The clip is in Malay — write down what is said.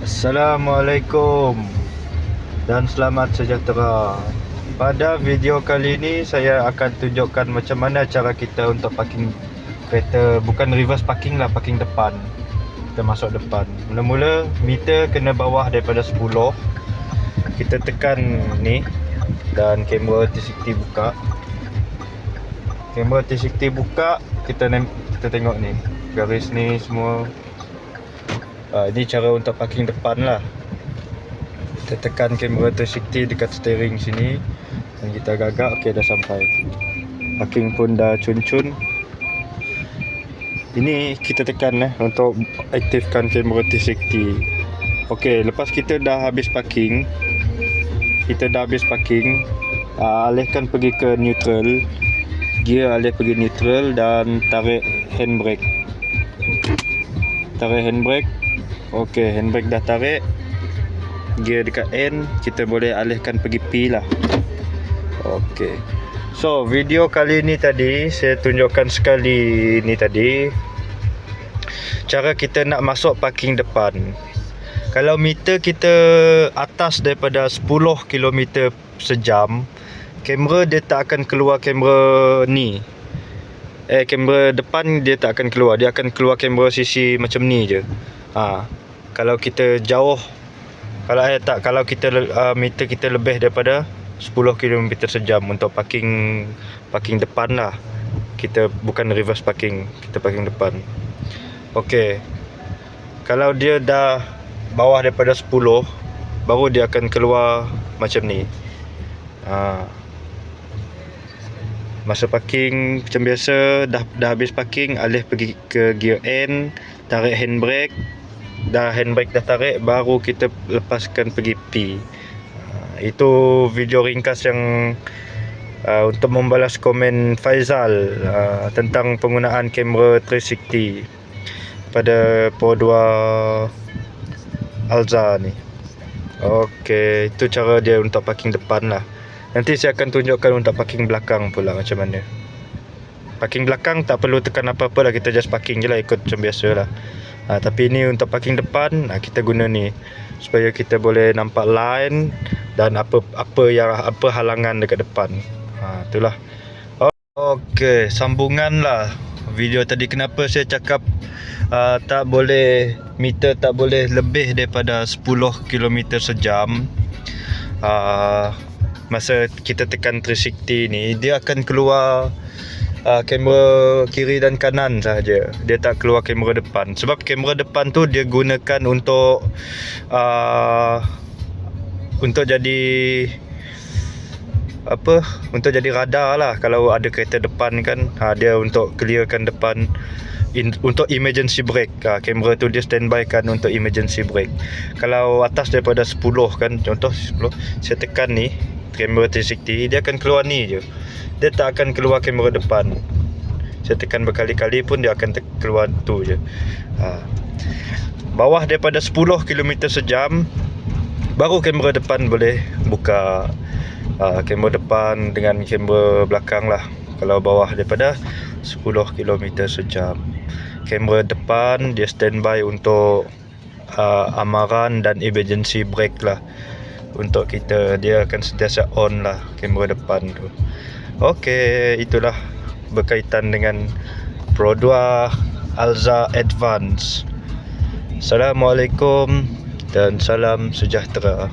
Assalamualaikum dan selamat sejahtera. Pada video kali ini saya akan tunjukkan macam mana cara kita untuk parking kereta. Bukan reverse parking lah, parking depan. Kita masuk depan. Mula-mula meter kena bawah daripada 10. Kita tekan ni dan kamera 360 buka. Kamera 360 buka, kita tengok ni garis ni semua. Ini cara untuk parking depan lah. Kita tekan kamera 360 dekat steering sini dan kita gagak. Okey, dah sampai. Parking pun dah cun-cun. Ini kita tekan untuk aktifkan kamera 360. Okey, lepas kita dah habis parking, alihkan pergi ke neutral. Gear alih pergi neutral dan tarik handbrake. Okey, handbrake dah tarik. Gear dekat N, kita boleh alihkan pergi P lah. Okey. So, video kali ni tadi saya tunjukkan sekali ni tadi cara kita nak masuk parking depan. Kalau meter kita atas daripada 10 km sejam, kamera dia tak akan keluar kamera ni. Kamera depan dia tak akan keluar. Dia akan keluar kamera sisi macam ni je. Kalau kita jauh, kalau kita meter kita lebih daripada 10 km sejam untuk parking depan lah. Kita bukan reverse parking, kita parking depan. Okey. Kalau dia dah bawah daripada 10, baru dia akan keluar macam ni. Masa parking macam biasa, dah habis parking, alih pergi ke gear N, tarik handbrake. Dah handbrake dah tarik, baru kita lepaskan pergi P. Itu video ringkas yang untuk membalas komen Faizal tentang penggunaan kamera 360 pada Pro 2 Alza ni. Okey, itu cara dia untuk parking depan lah. Nanti saya akan tunjukkan untuk parking belakang pula macam mana. Parking belakang tak perlu tekan apa-apa lah, kita just parking je lah, ikut macam biasa lah. Tapi ni untuk parking depan, kita guna ni supaya kita boleh nampak line dan apa halangan dekat depan. Itulah. Okey, sambungan lah video tadi. Kenapa saya cakap tak boleh, meter tak boleh lebih daripada 10 km sejam. Masa kita tekan 360 ni, dia akan keluar kamera kiri dan kanan sahaja. Dia tak keluar kamera depan. Sebab kamera depan tu dia gunakan untuk jadi untuk jadi radar lah. Kalau ada kereta depan kan, dia untuk clearkan depan, untuk emergency brake. Kamera tu dia standby kan untuk emergency brake. Kalau atas daripada 10 kan, contoh 10, saya tekan ni kamera 360, dia akan keluar ni je. Dia tak akan keluar kamera depan. Saya tekan berkali-kali pun dia akan keluar tu je. Bawah daripada 10 km sejam, baru kamera depan boleh buka. Kamera depan dengan kamera belakang lah. Kalau bawah daripada 10 km sejam, kamera depan dia standby untuk amaran dan emergency brake lah. Untuk kita, dia akan sentiasa on lah kamera depan tu. Okey, itulah berkaitan dengan Pro 2 Alza Advance. Assalamualaikum dan salam sejahtera.